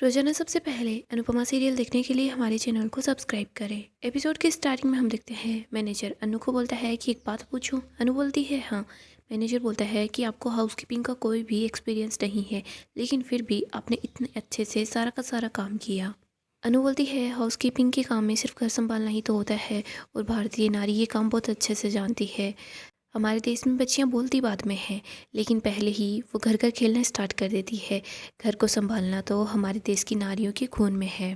रोजाना सबसे पहले अनुपमा सीरियल देखने के लिए हमारे चैनल को सब्सक्राइब करें। एपिसोड के स्टार्टिंग में हम देखते हैं मैनेजर अनु को बोलता है कि एक बात पूछूं। अनु बोलती है हाँ। मैनेजर बोलता है कि आपको हाउसकीपिंग का कोई भी एक्सपीरियंस नहीं है, लेकिन फिर भी आपने इतने अच्छे से सारा का सारा काम किया। अनु बोलती है हाउसकीपिंग के काम में सिर्फ घर संभालना ही तो होता है, और भारतीय नारी ये काम बहुत अच्छे से जानती है। हमारे देश में बच्चियां बोलती बाद में हैं, लेकिन पहले ही वो घर घर खेलना स्टार्ट कर देती है। घर को संभालना तो हमारे देश की नारियों के खून में है।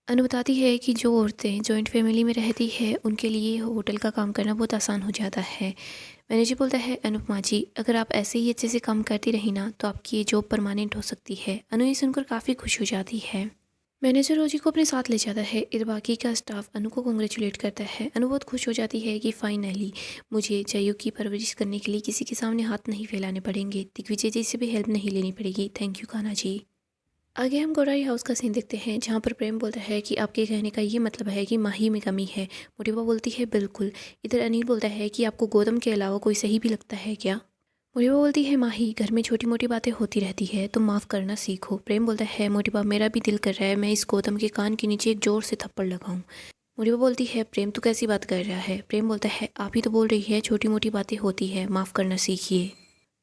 अनु बताती है कि जो औरतें जॉइंट फैमिली में रहती है उनके लिए होटल का काम करना बहुत आसान हो जाता है। मैनेजर बोलता है अनुपमा जी, अगर आप ऐसे ही अच्छे से काम करती रही ना तो आपकी ये जॉब परमानेंट हो सकती है। अनु ये सुनकर काफ़ी खुश हो जाती है। मैनेजर रोजी को अपने साथ ले जाता है। इधर बाकी का स्टाफ अनु को कॉन्ग्रेचुलेट करता है। अनु बहुत खुश हो जाती है कि फाइनली मुझे जयू की परवरिश करने के लिए किसी के सामने हाथ नहीं फैलाने पड़ेंगे, दिग्विजय जी से भी हेल्प नहीं लेनी पड़ेगी। Thank you Kanha ji. आगे हम गोराई हाउस का सीन देखते हैं, जहाँ पर प्रेम बोलता है कि आपके कहने का ये मतलब है कि माही में कमी है। मोटिवा बोलती है बिल्कुल। इधर अनिल बोलता है कि आपको गौतम के अलावा कोई सही भी लगता है क्या। मोटिवा बोलती है माही, घर में छोटी मोटी बातें होती रहती है, तो माफ़ करना सीखो। प्रेम बोलता है मोटिवा, मेरा भी दिल कर रहा है मैं इस गौतम के कान के नीचे एक जोर से थप्पड़ लगाऊं। मोटिवा बोलती है प्रेम तू कैसी बात कर रहा है। प्रेम बोलता है आप ही तो बोल रही है छोटी मोटी बातें होती है, माफ़ करना सीखिए।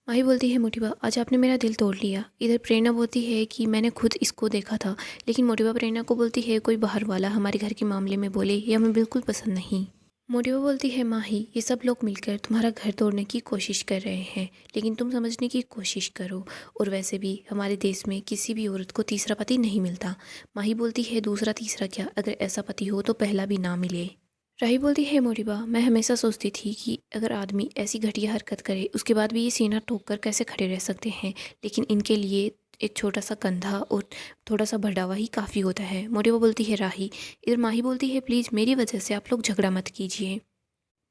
माही बोलती है मोटिवा, आज आपने मेरा दिल तोड़ लिया। इधर प्रेरणा बोलती है कि मैंने खुद इसको देखा था, लेकिन मोटिवा प्रेरणा को बोलती है कोई बाहर वाला हमारे घर के मामले में बोले ये हमें बिल्कुल पसंद नहीं। मोटिवा बोलती है माही, ये सब लोग मिलकर तुम्हारा घर तोड़ने की कोशिश कर रहे हैं, लेकिन तुम समझने की कोशिश करो। और वैसे भी हमारे देश में किसी भी औरत को तीसरा पति नहीं मिलता। माही बोलती है दूसरा तीसरा क्या, अगर ऐसा पति हो तो पहला भी ना मिले। राही बोलती है मोटिवा, मैं हमेशा सोचती थी कि अगर आदमी ऐसी घटिया हरकत करे उसके बाद भी ये सीना ठोक कर कैसे खड़े रह सकते हैं, लेकिन इनके लिए एक छोटा सा कंधा और थोड़ा सा बढ़ावा ही काफ़ी होता है। मोटिवा बोलती है राही। इधर माही बोलती है प्लीज़ मेरी वजह से आप लोग झगड़ा मत कीजिए।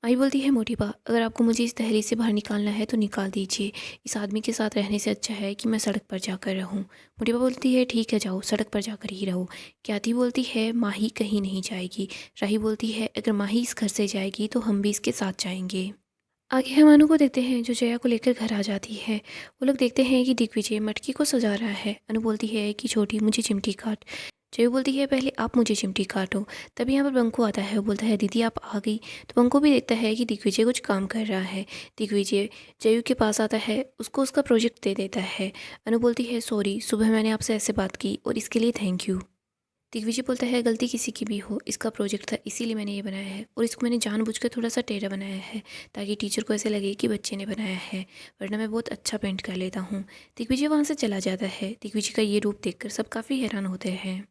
माही बोलती है मोटिवा, अगर आपको मुझे इस तहरीर से बाहर निकालना है तो निकाल दीजिए। इस आदमी के साथ रहने से अच्छा है कि मैं सड़क पर जाकर रहूं। मोटिवा बोलती है ठीक है जाओ, सड़क पर जाकर ही रहो। ख्याति बोलती है माही कहीं नहीं जाएगी। राही बोलती है अगर माही इस घर से जाएगी तो हम भी इसके साथ जाएंगे। आगे हम अनु को देखते हैं जो जया को लेकर घर आ जाती है। वो लोग देखते हैं कि दिग्विजय मटकी को सजा रहा है। अनु बोलती है कि छोटी मुझे चिमटी काट। जयू बोलती है पहले आप मुझे चिमटी काटो। तभी यहाँ पर बंकू आता है, वो बोलता है दीदी आप आ गई। तो बंकू भी देखता है कि दिग्विजय कुछ काम कर रहा है। दिग्विजय जयू के पास आता है, उसको उसका प्रोजेक्ट दे देता है। अनु बोलती है सॉरी, सुबह मैंने आपसे ऐसे बात की और इसके लिए थैंक यू। दिग्विजय बोलता है गलती किसी की भी हो, इसका प्रोजेक्ट था इसीलिए मैंने ये बनाया है, और इसको मैंने जानबूझकर थोड़ा सा टेढ़ा बनाया है ताकि टीचर को ऐसे लगे कि बच्चे ने बनाया है, वरना मैं बहुत अच्छा पेंट कर लेता हूँ। दिग्विजय वहाँ से चला जाता है। दिग्विजय का ये रूप देखकर सब काफ़ी हैरान होते हैं।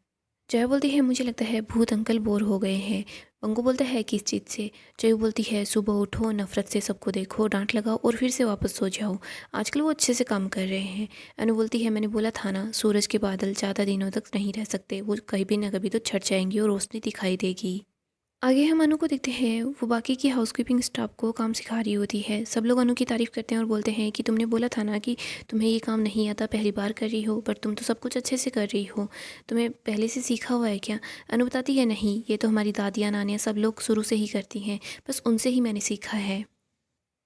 जया बोलती है मुझे लगता है भूत अंकल बोर हो गए हैं। बंगू बोलता है किस चीज़ से। जयू बोलती है सुबह उठो, नफरत से सबको देखो, डांट लगाओ और फिर से वापस सो जाओ। आजकल वो अच्छे से काम कर रहे हैं। अनु बोलती है मैंने बोला था ना, सूरज के बादल ज़्यादा दिनों तक नहीं रह सकते, वो कभी ना कभी तो छट जाएंगी और रोशनी दिखाई देगी। आगे हम अनु को देखते हैं, वो बाकी की हाउसकीपिंग स्टाफ को काम सिखा रही होती है। सब लोग अनु की तारीफ़ करते हैं और बोलते हैं कि तुमने बोला था ना कि तुम्हें ये काम नहीं आता, पहली बार कर रही हो, पर तुम तो सब कुछ अच्छे से कर रही हो, तुम्हें पहले से सीखा हुआ है क्या। अनु बताती है नहीं, ये तो हमारी दादियाँ नानियाँ सब लोग शुरू से ही करती हैं, बस उनसे ही मैंने सीखा है।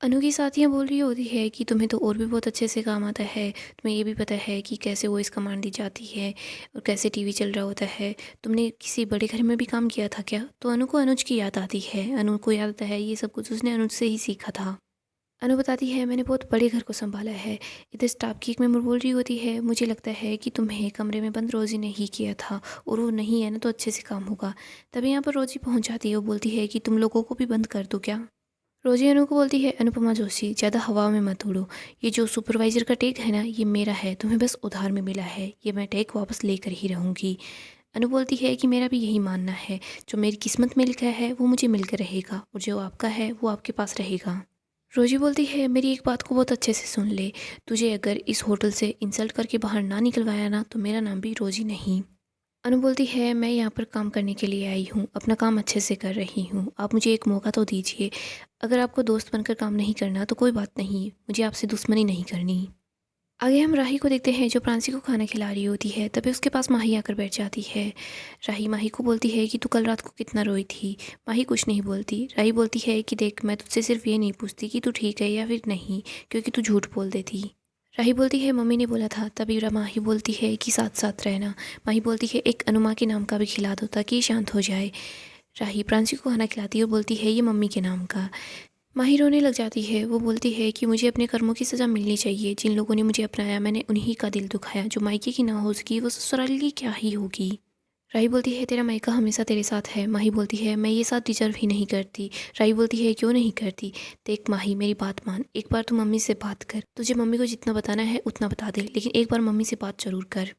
अनु की साथियाँ बोल रही होती है कि तुम्हें तो और भी बहुत अच्छे से काम आता है, तुम्हें ये भी पता है कि कैसे वॉइस कमांड दी जाती है और कैसे टीवी चल रहा होता है, तुमने किसी बड़े घर में भी काम किया था क्या। तो अनु को अनुज की याद आती है। अनु को याद आता है ये सब कुछ उसने अनुज से ही सीखा था। अनु बताती है मैंने बहुत बड़े घर को संभाला है। इधर स्टाफ की एक मेंबर बोल रही होती है मुझे लगता है कि तुम्हें कमरे में बंद रोजी ने ही किया था, और वो नहीं है ना तो अच्छे से काम होगा। तभी यहाँ पर रोजी पहुँच जाती है। वो बोलती है कि तुम लोगों को भी बंद कर दो क्या। रोजी अनु को बोलती है अनुपमा जोशी, ज़्यादा हवा में मत उड़ो, ये जो सुपरवाइज़र का टेक है ना ये मेरा है, तुम्हें बस उधार में मिला है, ये मैं टेक वापस लेकर ही रहूँगी। अनु बोलती है कि मेरा भी यही मानना है, जो मेरी किस्मत में लिखा है वो मुझे मिलकर रहेगा, और जो आपका है वो आपके पास रहेगा। रोजी बोलती है मेरी एक बात को बहुत अच्छे से सुन ले, तुझे अगर इस होटल से इंसल्ट करके बाहर ना निकलवाया ना तो मेरा नाम भी रोजी नहीं। अनु बोलती है मैं यहाँ पर काम करने के लिए आई हूँ, अपना काम अच्छे से कर रही हूँ, आप मुझे एक मौका तो दीजिए। अगर आपको दोस्त बनकर काम नहीं करना तो कोई बात नहीं, मुझे आपसे दुश्मनी नहीं करनी। आगे हम राही को देखते हैं जो प्रांसी को खाना खिला रही होती है। तभी उसके पास माही आकर बैठ जाती है। राही माही को बोलती है कि तू कल रात को कितना रोई थी। माही कुछ नहीं बोलती। राही बोलती है कि देख मैं तुझसे सिर्फ ये नहीं पूछती कि तू ठीक है या फिर नहीं, क्योंकि तू झूठ बोल देती। राही बोलती है मम्मी ने बोला था, तभी माही बोलती है कि साथ साथ रहना। माही बोलती है एक अनुमा के नाम का भी खिला दो ताकि ये शांत हो जाए। राही प्रांशी को खाना खिलाती है और बोलती है ये मम्मी के नाम का। माही रोने लग जाती है। वो बोलती है कि मुझे अपने कर्मों की सज़ा मिलनी चाहिए। जिन लोगों ने मुझे अपनाया मैंने उन्हीं का दिल दुखाया। जो मायके की ना हो सकी वो ससुराल की क्या ही होगी। राही बोलती है तेरा मायका हमेशा तेरे साथ है। माही बोलती है मैं ये साथ डिजर्व ही नहीं करती। राही बोलती है क्यों नहीं करती। देख माही मेरी बात मान, एक बार तू मम्मी से बात कर। तुझे मम्मी को जितना बताना है उतना बता दे, लेकिन एक बार मम्मी से बात जरूर कर।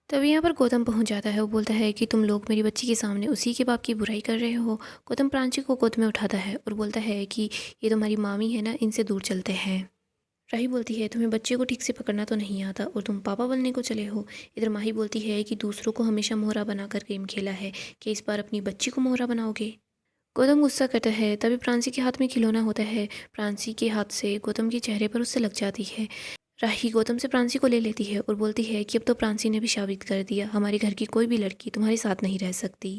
तभी यहाँ पर गौतम पहुँच जाता है। वो बोलता है कि तुम लोग मेरी बच्ची के सामने उसी के बाप की बुराई कर रहे हो। गौतम प्रांची को गोद में उठाता है और बोलता है कि ये तुम्हारी मामी है ना, इनसे दूर चलते हैं। राही बोलती है तुम्हें बच्चे को ठीक से पकड़ना तो नहीं आता और तुम पापा बनने को चले हो। इधर माही बोलती है कि दूसरों को हमेशा मोहरा बनाकर गेम खेला है, कि इस बार अपनी बच्ची को मोहरा बनाओगे। गौतम गुस्सा करता है। तभी प्रांसी के हाथ में खिलौना होता है। प्रांसी के हाथ से गौतम के चेहरे पर उससे लग जाती है। राही गौतम से प्रांसी को ले लेती है और बोलती है कि अब तो प्रांसी ने भी साबित कर दिया हमारे घर की कोई भी लड़की तुम्हारे साथ नहीं रह सकती।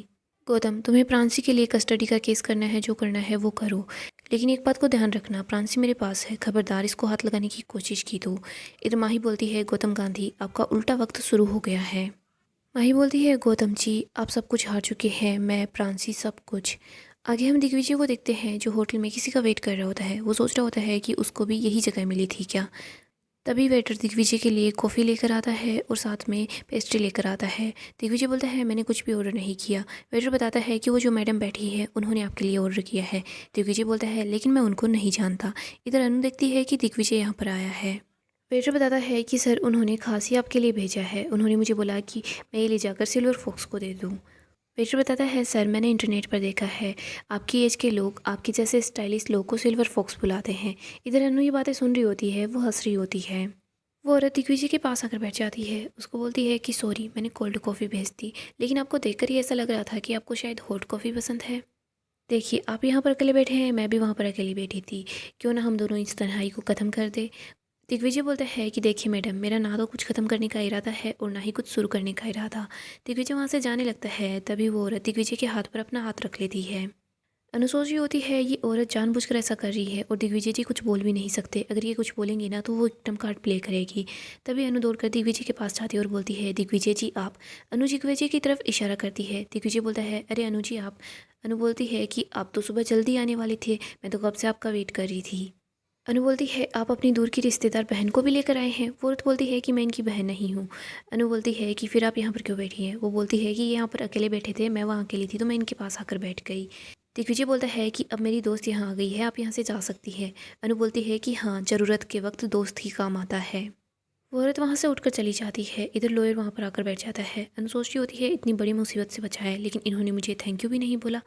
गौतम तुम्हें प्रांसी के लिए कस्टडी का केस करना है, जो करना है वो करो, लेकिन एक बात को ध्यान रखना, प्रांसी मेरे पास है, खबरदार इसको हाथ लगाने की कोशिश की तो। इधर माही बोलती है गौतम गांधी आपका उल्टा वक्त शुरू हो गया है। माही बोलती है गौतम जी आप सब कुछ हार चुके हैं, मैं प्रांसी सब कुछ। आगे हम दिग्विजय को देखते हैं जो होटल में किसी का वेट कर रहा होता है। वो सोच रहा होता है कि उसको भी यही जगह मिली थी क्या। तभी वेटर दिग्विजय के लिए कॉफ़ी लेकर आता है और साथ में पेस्ट्री लेकर आता है। दिग्विजय बोलता है मैंने कुछ भी ऑर्डर नहीं किया। वेटर बताता है कि वो जो मैडम बैठी है उन्होंने आपके लिए ऑर्डर किया है। दिग्विजय बोलता है लेकिन मैं उनको नहीं जानता। इधर अनु देखती है कि दिग्विजय यहाँ पर आया है। वेटर बताता है कि सर उन्होंने खास ही आपके लिए भेजा है, उन्होंने मुझे बोला कि मैं ये ले जाकर सिल्वर फॉक्स को दे दूँ। वेटर बताता है सर मैंने इंटरनेट पर देखा है आपकी एज के लोग आपके जैसे स्टाइलिश लोग को सिल्वर फॉक्स बुलाते हैं। इधर अनु ये बातें सुन रही होती है, वो हंस रही होती है। वो औरत दिग्विजय के पास आकर बैठ जाती है। उसको बोलती है कि सॉरी मैंने कोल्ड कॉफ़ी भेज दी, लेकिन आपको देखकर ही ऐसा लग रहा था कि आपको शायद हॉट कॉफ़ी पसंद है। देखिए आप यहाँ पर अकेले बैठे हैं, मैं भी वहाँ पर अकेली बैठी थी, क्यों ना हम दोनों इस तन्हाई को ख़त्म कर दे। दिग्विजय बोलता है कि देखिए मैडम मेरा ना तो कुछ ख़त्म करने का इरादा है और ना ही कुछ शुरू करने का इरादा। दिग्विजय वहाँ से जाने लगता है। तभी वो औरत दिग्विजय के हाथ पर अपना हाथ रख लेती है। अनु सोच रही होती है ये औरत जानबूझकर ऐसा कर रही है और दिग्विजय जी कुछ बोल भी नहीं सकते। अगर ये कुछ बोलेंगे ना तो वो एकदम कार्ड प्ले करेगी। तभी अनु दौड़कर दिग्विजय के पास जाती है और बोलती है दिग्विजय जी आप। अनु दिग्विजय की तरफ इशारा करती है। दिग्विजय बोलता है अरे अनु जी आप। अनु बोलती है कि आप तो सुबह जल्दी आने वाले थे, मैं तो कब से आपका वेट कर रही थी। अनु बोलती है आप अपनी दूर की रिश्तेदार बहन को भी लेकर आए हैं। वो औरत बोलती है कि मैं इनकी बहन नहीं हूँ। अनु बोलती है कि फिर आप यहाँ पर क्यों बैठी हैं। वो बोलती है कि ये यहाँ पर अकेले बैठे थे, मैं वहाँ अकेली थी तो मैं इनके पास आकर बैठ गई। दिग्विजय बोलता है कि अब मेरी दोस्त यहाँ आ गई है, आप यहाँ से जा सकती है। अनु बोलती है कि हाँ ज़रूरत के वक्त दोस्त ही काम आता है। वो औरत वहाँ से उठकर चली जाती है। इधर लॉयर वहाँ पर आकर बैठ जाता है। अनु सोच रही होती है इतनी बड़ी मुसीबत से बचाया, लेकिन इन्होंने मुझे थैंक यू भी नहीं बोला।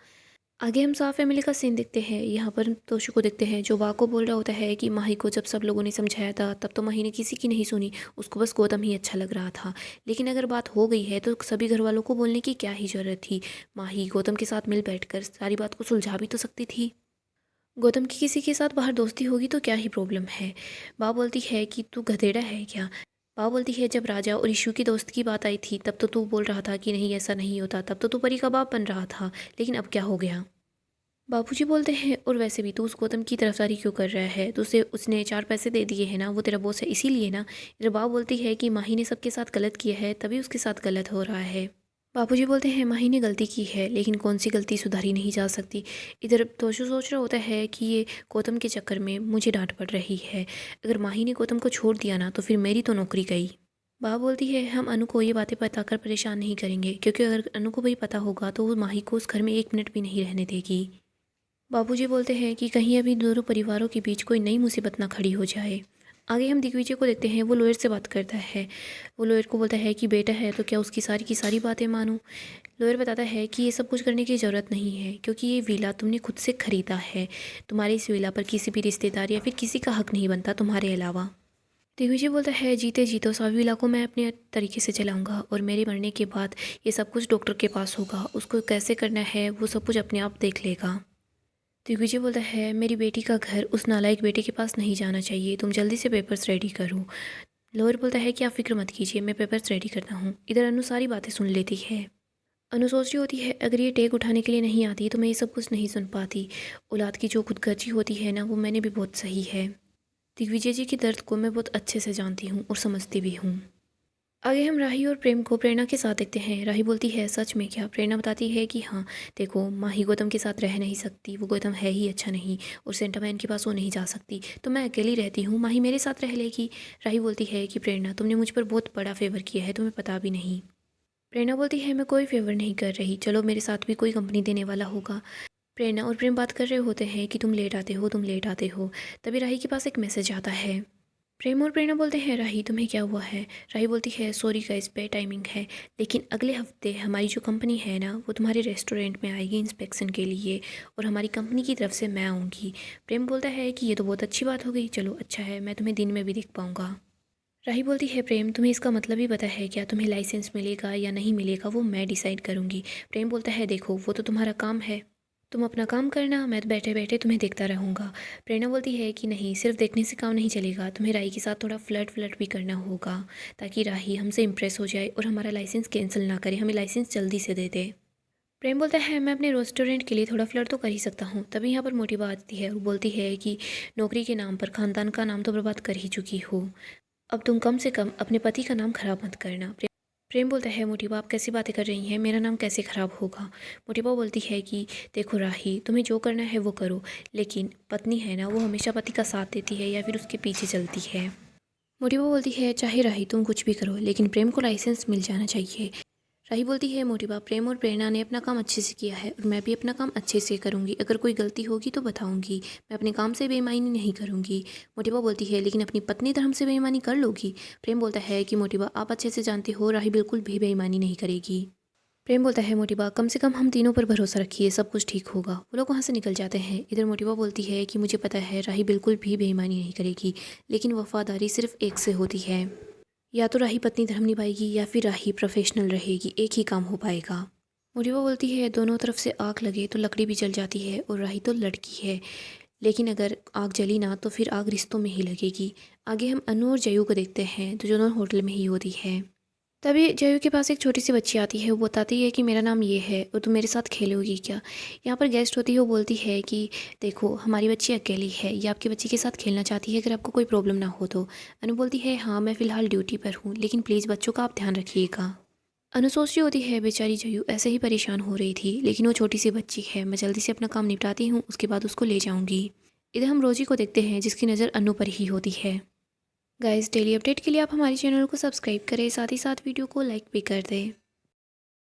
आगे हम साफ फैमिली का सीन देखते हैं। यहाँ पर तोशु को देखते हैं जो वाह को बोल रहा होता है कि माही को जब सब लोगों ने समझाया था तब तो माही ने किसी की नहीं सुनी, उसको बस गौतम ही अच्छा लग रहा था। लेकिन अगर बात हो गई है तो सभी घर वालों को बोलने की क्या ही ज़रूरत थी। माही गौतम के साथ मिल बैठकर सारी बात को सुलझा भी तो सकती थी। गौतम की किसी के साथ बाहर दोस्ती होगी तो क्या ही प्रॉब्लम है। बा बोलती है कि तू गधेड़ा है क्या। बा बोलती है जब राजा और ईशु की दोस्त की बात आई थी तब तो तू बोल रहा था कि नहीं ऐसा नहीं होता, तब तो तू परी का बाप बन रहा था, लेकिन अब क्या हो गया। बाबूजी बोलते हैं और वैसे भी तू उस गौतम की तरफदारी क्यों कर रहा है, तो उसे उसने 4 पैसे दे दिए हैं ना, वो तेरा बॉस है इसीलिए ना। इधर बाबू बोलती है कि माही ने सबके साथ गलत किया है तभी उसके साथ गलत हो रहा है। बाबूजी बोलते हैं माही ने गलती की है लेकिन कौन सी गलती सुधारी नहीं जा सकती। इधर तोशु सोच रहा होता है कि ये गौतम के चक्कर में मुझे डांट पड़ रही है, अगर माही ने गौतम को छोड़ दिया ना तो फिर मेरी तो नौकरी गई। बाबा बोलती है हम अनु को ये बातें बताकर परेशान नहीं करेंगे, क्योंकि अगर अनु को भी पता होगा तो वो माही को उस घर में 1 मिनट भी नहीं रहने देगी। बाबूजी बोलते हैं कि कहीं अभी दोनों परिवारों के बीच कोई नई मुसीबत ना खड़ी हो जाए। आगे हम दिग्विजय को देखते हैं। वो लॉयर से बात करता है। वो लॉयर को बोलता है कि बेटा है तो क्या उसकी सारी की सारी बातें मानूं। लॉयर बताता है कि ये सब कुछ करने की ज़रूरत नहीं है, क्योंकि ये विला तुमने खुद से ख़रीदा है। तुम्हारी इस विला पर किसी भी रिश्तेदार या फिर किसी का हक नहीं बनता तुम्हारे अलावा। दिग्विजय बोलता है जीते जी तो सभी विला को मैं अपने तरीके से चलाऊंगा और मेरे मरने के बाद ये सब कुछ डॉक्टर के पास होगा, उसको कैसे करना है वो सब कुछ अपने आप देख लेगा। दिग्विजय बोलता है मेरी बेटी का घर उस नालायक बेटे के पास नहीं जाना चाहिए, तुम जल्दी से पेपर्स रेडी करो। लोअर बोलता है कि आप फिक्र मत कीजिए, मैं पेपर्स रेडी करता हूँ। इधर अनु सारी बातें सुन लेती है। अनु सोच रही होती है अगर ये टेक उठाने के लिए नहीं आती तो मैं ये सब कुछ नहीं सुन पाती। औलाद की जो खुदगर्जी होती है ना वो मैंने भी बहुत सही है। दिग्विजय जी के दर्द को मैं बहुत अच्छे से जानती हूँ और समझती भी हूँ। आगे हम राही और प्रेम को प्रेरणा के साथ देखते हैं। राही बोलती है, सच में क्या? प्रेरणा बताती है कि हाँ, देखो माही गौतम के साथ रह नहीं सकती, वो गौतम है ही अच्छा नहीं और सेंटा मैन के पास वो नहीं जा सकती, तो मैं अकेली रहती हूँ, माही मेरे साथ रह लेगी। राही बोलती है कि प्रेरणा, तुमने मुझ पर बहुत बड़ा फेवर किया है, तुम्हें पता भी नहीं। प्रेरणा बोलती है, मैं कोई फेवर नहीं कर रही, चलो मेरे साथ भी कोई कंपनी देने वाला होगा। प्रेरणा और प्रेम बात कर रहे होते हैं कि तुम लेट आते हो, तुम लेट आते हो। तभी राही के पास एक मैसेज आता है। प्रेम और प्रेरणा बोलते हैं, राही तुम्हें क्या हुआ है? राही बोलती है, सॉरी गाइस, पे टाइमिंग है, लेकिन अगले हफ्ते हमारी जो कंपनी है ना, वो तुम्हारे रेस्टोरेंट में आएगी इंस्पेक्शन के लिए और हमारी कंपनी की तरफ से मैं आऊँगी। प्रेम बोलता है कि ये तो बहुत अच्छी बात हो गई, चलो अच्छा है, मैं तुम्हें दिन में भी देख पाऊँगा। राही बोलती है, प्रेम तुम्हें इसका मतलब ही पता है क्या? तुम्हें लाइसेंस मिलेगा या नहीं मिलेगा वो मैं डिसाइड करूँगी। प्रेम बोलता है, देखो वो तो तुम्हारा काम है, तुम अपना काम करना, मैं तो बैठे बैठे तुम्हें देखता रहूँगा। प्रेरणा बोलती है कि नहीं, सिर्फ देखने से काम नहीं चलेगा, तुम्हें राही के साथ थोड़ा फ्लर्ट भी करना होगा ताकि राही हमसे इम्प्रेस हो जाए और हमारा लाइसेंस कैंसिल ना करे, हमें लाइसेंस जल्दी से दे दे। प्रेम बोलता है, मैं अपने रेस्टोरेंट के लिए थोड़ा फ्लर्ट तो कर ही सकता हूँ। तभी यहाँ पर मोटिवा आती है और बोलती है कि नौकरी के नाम पर खानदान का नाम तो बर्बाद कर ही चुकी हो, अब तुम कम से कम अपने पति का नाम खराब मत करना। प्रेम बोलता है, मोटिवा आप कैसी बातें कर रही हैं, मेरा नाम कैसे खराब होगा? मोटिवा बोलती है कि देखो राही, तुम्हें जो करना है वो करो, लेकिन पत्नी है ना, वो हमेशा पति का साथ देती है या फिर उसके पीछे चलती है। मोटिवा बोलती है, चाहे राही तुम कुछ भी करो, लेकिन प्रेम को लाइसेंस मिल जाना चाहिए। राही बोलती है, मोटिवा, प्रेम और प्रेरणा ने अपना काम अच्छे से किया है और मैं भी अपना काम अच्छे से करूंगी, अगर कोई गलती होगी तो बताऊंगी, मैं अपने काम से बेईमानी नहीं करूंगी। मोटिवा बोलती है, लेकिन अपनी पत्नी धर्म से बेईमानी कर लोगी? प्रेम बोलता है कि मोटिवा, आप अच्छे से जानते हो राही बिल्कुल भी बेईमानी नहीं करेगी। प्रेम बोलता है, मोटिवा कम से कम हम तीनों पर भरोसा रखिए, सब कुछ ठीक होगा। वो लोग वहाँ से निकल जाते हैं। इधर मोटिवा बोलती है कि मुझे पता है राही बिल्कुल भी बेईमानी नहीं करेगी, लेकिन वफादारी सिर्फ एक से होती है, या तो राही पत्नी धर्म निभाएगी या फिर राही प्रोफेशनल रहेगी, एक ही काम हो पाएगा। मोटिवा बोलती है, दोनों तरफ से आग लगे तो लकड़ी भी जल जाती है और राही तो लड़की है, लेकिन अगर आग जली ना तो फिर आग रिश्तों में ही लगेगी। आगे हम अनु और जयू को देखते हैं, तो दोनों होटल में ही होती है। तभी जयू के पास एक छोटी सी बच्ची आती है, वो बताती है कि मेरा नाम ये है और तुम मेरे साथ खेलोगी क्या? यहाँ पर गेस्ट होती है, वो बोलती है कि देखो हमारी बच्ची अकेली है, ये आपकी बच्ची के साथ खेलना चाहती है, अगर आपको कोई प्रॉब्लम ना हो तो। अनु बोलती है, हाँ मैं फ़िलहाल ड्यूटी पर हूँ, लेकिन प्लीज़ बच्चों का आप ध्यान रखिएगा। अनु सोच रही होती है, बेचारी जयू ऐसे ही परेशान हो रही थी, लेकिन वो छोटी सी बच्ची है, मैं जल्दी से अपना काम निपटाती हूँ, उसके बाद उसको ले जाऊँगी। इधर हम रोजी को देखते हैं, जिसकी नज़र अनु पर ही होती है। गाइस, डेली अपडेट के लिए आप हमारे चैनल को सब्सक्राइब करें, साथ ही साथ वीडियो को लाइक भी कर दें।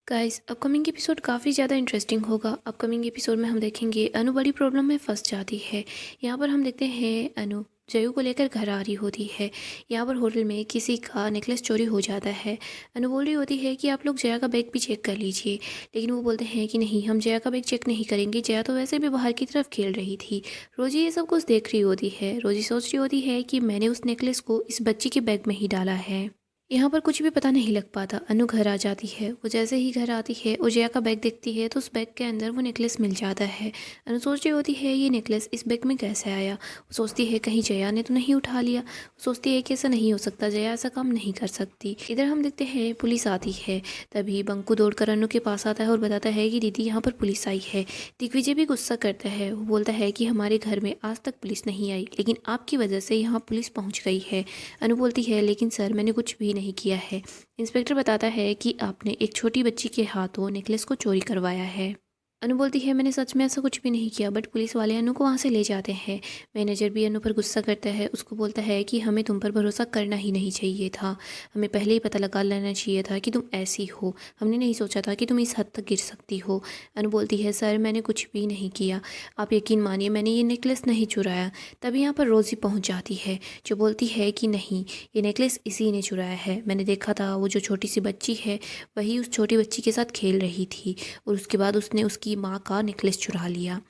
गाइस, अपकमिंग एपिसोड काफ़ी ज़्यादा इंटरेस्टिंग होगा। अपकमिंग एपिसोड में हम देखेंगे अनु बड़ी प्रॉब्लम में फंस जाती है। यहाँ पर हम देखते हैं अनु जयू को लेकर घर आ रही होती है। यहाँ पर होटल में किसी का नेकलेस चोरी हो जाता है। अनु बोल रही होती है कि आप लोग जया का बैग भी चेक कर लीजिए, लेकिन वो बोलते हैं कि नहीं, हम जया का बैग चेक नहीं करेंगे, जया तो वैसे भी बाहर की तरफ खेल रही थी। रोजी ये सब कुछ देख रही होती है। रोजी सोच रही होती है कि मैंने उस नेकलेस को इस बच्ची के बैग में ही डाला है। यहाँ पर कुछ भी पता नहीं लग पाता। अनु घर आ जाती है। वो जैसे ही घर आती है और जया का बैग देखती है तो उस बैग के अंदर वो नेकलेस मिल जाता है। अनु सोच रही होती है, ये नेकलेस इस बैग में कैसे आया? वो सोचती है कहीं जया ने तो नहीं उठा लिया। वो सोचती है कि ऐसा नहीं हो सकता, जया ऐसा काम नहीं कर सकती। इधर हम देखते हैं पुलिस आती है। तभी बंकू दौड़कर अनु के पास आता है और बताता है कि दीदी यहाँ पर पुलिस आई है। दिग्विजय भी गुस्सा करता है। वो बोलता है कि हमारे घर में आज तक पुलिस नहीं आई, लेकिन आपकी वजह से यहाँ पुलिस पहुँच गई है। अनु बोलती है, लेकिन सर मैंने कुछ भी नहीं किया है। इंस्पेक्टर बताता है कि आपने एक छोटी बच्ची के हाथों नेकलेस को चोरी करवाया है। अनु बोलती है, मैंने सच में ऐसा कुछ भी नहीं किया, बट पुलिस वाले अनु को वहाँ से ले जाते हैं। मैनेजर भी अनु पर गुस्सा करता है। उसको बोलता है कि हमें तुम पर भरोसा करना ही नहीं चाहिए था, हमें पहले ही पता लगा लेना चाहिए था कि तुम ऐसी हो, हमने नहीं सोचा था कि तुम इस हद तक गिर सकती हो। अनु बोलती है, सर मैंने कुछ भी नहीं किया, आप यकीन मानिए मैंने ये नेकलेस नहीं चुराया। तभी यहाँ पर रोज़ी पहुँच जाती है, जो बोलती है कि नहीं, ये नेकलेस इसी ने चुराया है, मैंने देखा था वो जो छोटी सी बच्ची है वही उस छोटी बच्ची के साथ खेल रही थी और उसके बाद उसने उसकी माँ का नेकलेस चुरा लिया।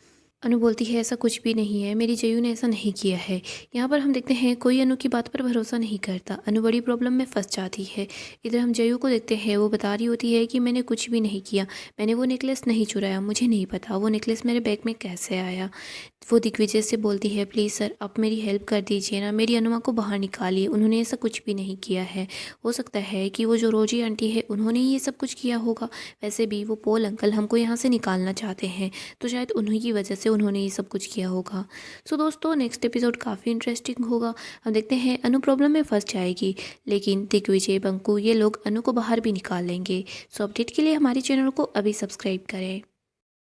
अनु बोलती है, ऐसा कुछ भी नहीं है, मेरी जयू ने ऐसा नहीं किया है। यहाँ पर हम देखते हैं कोई अनु की बात पर भरोसा नहीं करता। अनु बड़ी प्रॉब्लम में फंस जाती है। इधर हम जयू को देखते हैं। वो बता रही होती है कि मैंने कुछ भी नहीं किया, मैंने वो नेकलेस नहीं चुराया, मुझे नहीं पता वो नेकलेस मेरे बैग में कैसे आया। वो दिग्विजय से बोलती है, प्लीज़ सर आप मेरी हेल्प कर दीजिए ना, मेरी अनुमा को बाहर निकालिए, उन्होंने ऐसा कुछ भी नहीं किया है। हो सकता है कि वो जो रोजी आंटी है उन्होंने ही ये सब कुछ किया होगा। वैसे भी वो पॉल अंकल हमको यहाँ से निकालना चाहते हैं, तो शायद उन्हीं की वजह से उन्होंने ये सब कुछ किया होगा। सो दोस्तों नेक्स्ट एपिसोड काफ़ी इंटरेस्टिंग होगा। हम देखते हैं अनु प्रॉब्लम में फंस जाएगी, लेकिन दिग्विजय, बंकू ये लोग अनु को बाहर भी निकाल लेंगे। सो अपडेट के लिए हमारे चैनल को अभी सब्सक्राइब करें।